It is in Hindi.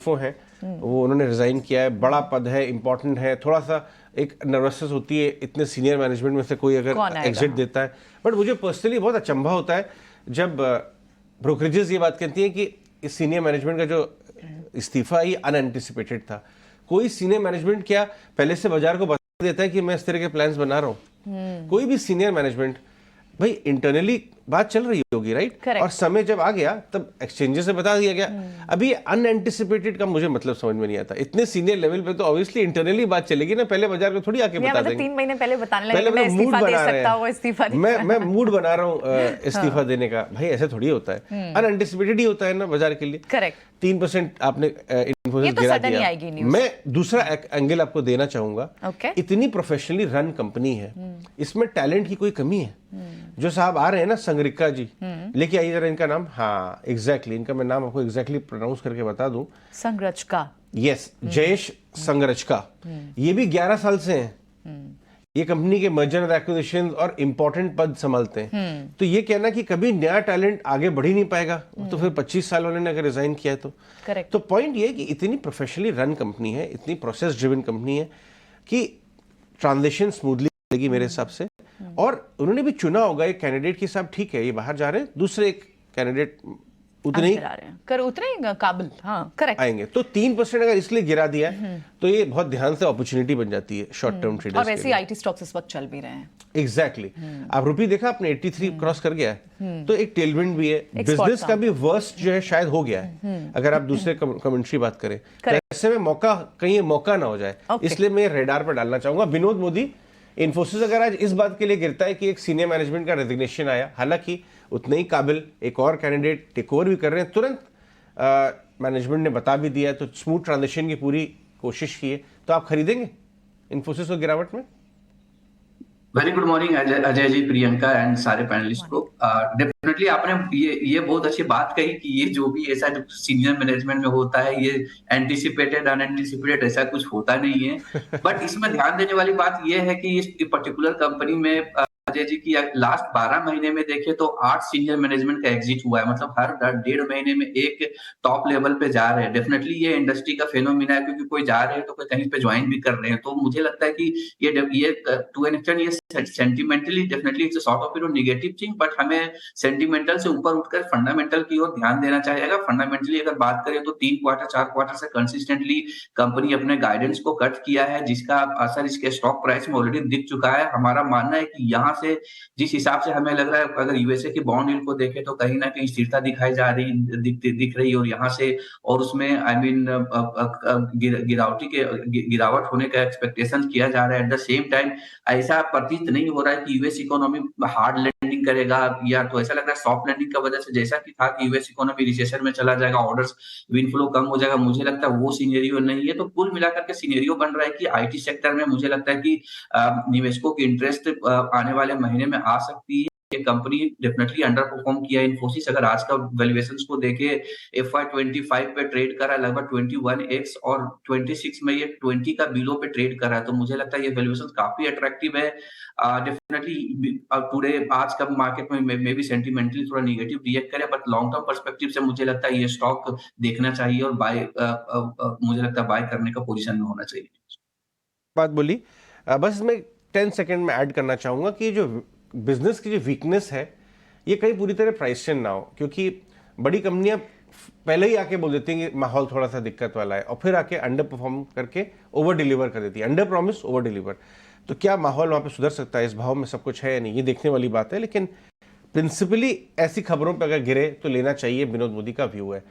वो हैं, वो उन्होंने रिजाइन किया है, बड़ा पद है, इंपॉर्टेंट है, थोड़ा सा एक नर्वसनेस होती है इतने सीनियर मैनेजमेंट में से कोई अगर एग्जिट देता है। बट मुझे पर्सनली बहुत अचंभा होता है जब ब्रोकरेजेस ये बात कहती हैं कि इस सीनियर मैनेजमेंट का जो इस्तीफा ये अनएंटिसिपेटेड था। कोई सीनियर मैनेजमेंट क्या पहले से बाजार को बता देता है कि मैं इस तरह के प्लान्स बना रहा हूँ? कोई भी सीनियर मैनेजमेंट भाई इंटरनली बात चल रही होगी, राइट? और समय जब आ गया तब एक्सचेंजेस से बता दिया गया। अभी अनएंटिसिपेटेड का मुझे मतलब समझ में नहीं आता। इतने सीनियर लेवल पे तो ऑब्वियसली इंटरनली बात चलेगी ना, पहले बाजार को थोड़ी आके बता देंगे। 3 महीने पहले बताने लगे मैं इस्तीफा दे सकता हूं, इस्तीफा मैं मूड बना रहा हूँ इस्तीफा देने का। भाई ऐसे थोड़ी होता है, अनएंटिसिपेटेड ही होता है ना बाजार के लिए। करेक्ट। 3% आपने इन्फोसिस गिरा दिया। मैं दूसरा एंगल आपको देना चाहूंगा। इतनी प्रोफेशनली रन कंपनी है, इसमें टैलेंट की कोई कमी है? जो साहब आ रहे हैं ना, संगरिका जी, लेके आइए जरा इनका नाम। हाँ एग्जैक्टली, इनका मैं नाम आपको एग्जैक्टली प्रोनाउंस करके बता दूं। संगरचका। यस, जयेश संगरचका। ये भी 11 साल से हैं। ये कंपनी के मर्जर एंड एक्विजिशन और इंपॉर्टेंट पद संभालते हैं। तो ये कहना कि कभी नया टैलेंट आगे बढ़ ही नहीं पाएगा, तो फिर 25 साल वाले ने अगर रिजाइन किया है तो पॉइंट ये है कि इतनी प्रोफेशनली रन कंपनी है, इतनी प्रोसेस ड्रिवन कंपनी है कि ट्रांजिशन स्मूथली चलेगी मेरे हिसाब से। और उन्होंने भी चुना होगा एक कैंडिडेट की, साहब ठीक है ये बाहर जा रहे हैं, दूसरे एक कैंडिडेट उतने ही काबिल, हाँ करेक्ट आएंगे। तो 3% अगर इसलिए गिरा दिया तो ये बहुत ध्यान से अपॉर्चुनिटी बन जाती है शॉर्ट टर्म ट्रेडर्स। और वैसे आईटी स्टॉक्स इस वक्त चल भी रहे हैं। एग्जैक्टली। आप रुपये देखा आपने 83 क्रॉस कर गया है, तो एक टेलविंड भी है। बिजनेस का भी वर्स्ट जो है शायद हो गया है, अगर आप दूसरे कमेंट्री बात करें। तो ऐसे में मौका, कहीं ये मौका ना हो जाए, इसलिए मैं रेडार पर डालना चाहूंगा। विनोद मोदी, इन्फोसिस अगर आज इस बात के लिए गिरता है कि एक सीनियर मैनेजमेंट का रेजिग्नेशन आया, हालांकि उतने ही काबिल एक और कैंडिडेट टेक ओवर भी कर रहे हैं, तुरंत मैनेजमेंट ने बता भी दिया, तो स्मूथ ट्रांजिशन की पूरी कोशिश की है, तो आप खरीदेंगे इन्फोसिस को गिरावट में? Very good morning Ajay ji, Priyanka and सारे पैनलिस्ट को। डेफिनेटली आपने ये बहुत अच्छी बात कही कि ये जो भी ऐसा जो सीनियर मैनेजमेंट में होता है, ये एंटिसिपेटेड अनएंटिसिपेटेड ऐसा कुछ होता नहीं है। बट इसमें ध्यान देने वाली बात ये है कि इस पर्टिकुलर कंपनी में अजय जी की लास्ट 12 महीने में देखें तो 8 सीनियर मैनेजमेंट का एग्जिट हुआ है। मतलब हर 1.5 महीने में एक टॉप लेवल पे जा रहे हैं। डेफिनेटली ये इंडस्ट्री का फेनोमेना है, क्योंकि कोई जा रहे हैं तो कोई कहीं पे ज्वाइन भी कर रहे हैं। तो मुझे लगता है कि ये टू एन एक्सटेंट ये sentimentally definitely it's sort of negative thing, but हमें सेंटिमेंटल से ऊपर उठकर फंडामेंटल की ओर ध्यान देना चाहिएगा। फंडामेंटली अगर बात करें तो 3 क्वार्टर 4 क्वार्टर से कंसिस्टेंटली कंपनी अपने गाइडेंस को कट किया है, जिसका असर इसके स्टॉक प्राइस में ऑलरेडी दिख चुका है। हमारा मानना है कि यहाँ से जिस हिसाब से हमें लग रहा है, अगर यूएसए की बॉन्ड यील्ड को देखें तो कहीं ना कहीं स्थिरता दिखाई जा रही दिख रही, और यहाँ से और उसमें गिरावट होने का एक्सपेक्टेशन किया जा रहा है। एट द सेम टाइम ऐसा प्रतीत नहीं हो रहा है कि यूएस इकोनॉमी हार्ड लैंडिंग करेगा, या तो ऐसा लग रहा है सॉफ्ट लैंडिंग का वजह से, जैसा कि था कि यूएस इकोनॉमी रिसेशन में चला जाएगा, ऑर्डर्स विनफ्लो कम हो जाएगा। मुझे लगता है वो सिनेरियो नहीं है। तो कुल मिलाकर के सिनेरियो बन रहा है कि आईटी सेक्टर में मुझे लगता है कि निवेशकों की इंटरेस्ट आने वाले महीने में आ सकती है। ये कंपनी डेफिनेटली अंडर परफॉर्म किया है। इन्फोसिस अगर आज का वैल्यूएशंस को देखे, FY25 पे ट्रेड कर रहा है लगभग 21x, और 26 में ये 20 का बिलो पे ट्रेड कर रहा है। तो मुझे लगता है ये वैल्यूएशन काफी अट्रैक्टिव है। डेफिनेटली पूरे आज का मार्केट में मे भी सेंटिमेंटली थोड़ा नेगेटिव रिएक्ट करे, बट लॉन्ग टर्म पर्सपेक्टिव से मुझे लगता है ये स्टॉक देखना चाहिए, और बाय मुझे लगता है बाय करने का पोजीशन में होना चाहिए। बात बोली, बस इसमें 10 सेकंड में ऐड करना चाहूंगा कि जो बिजनेस की जो वीकनेस है, ये कहीं पूरी तरह प्राइस ना हो, क्योंकि बड़ी कंपनियां पहले ही आके बोल देती हैं कि माहौल थोड़ा सा दिक्कत वाला है, और फिर आके अंडर परफॉर्म करके ओवर डिलीवर कर देती है। Under promise over deliver. तो क्या माहौल वहां पे सुधर सकता है? इस भाव में सब कुछ है या नहीं, ये देखने वाली बात है। लेकिन प्रिंसिपली ऐसी खबरों पर अगर गिरे तो लेना चाहिए, विनोद मोदी का व्यू है।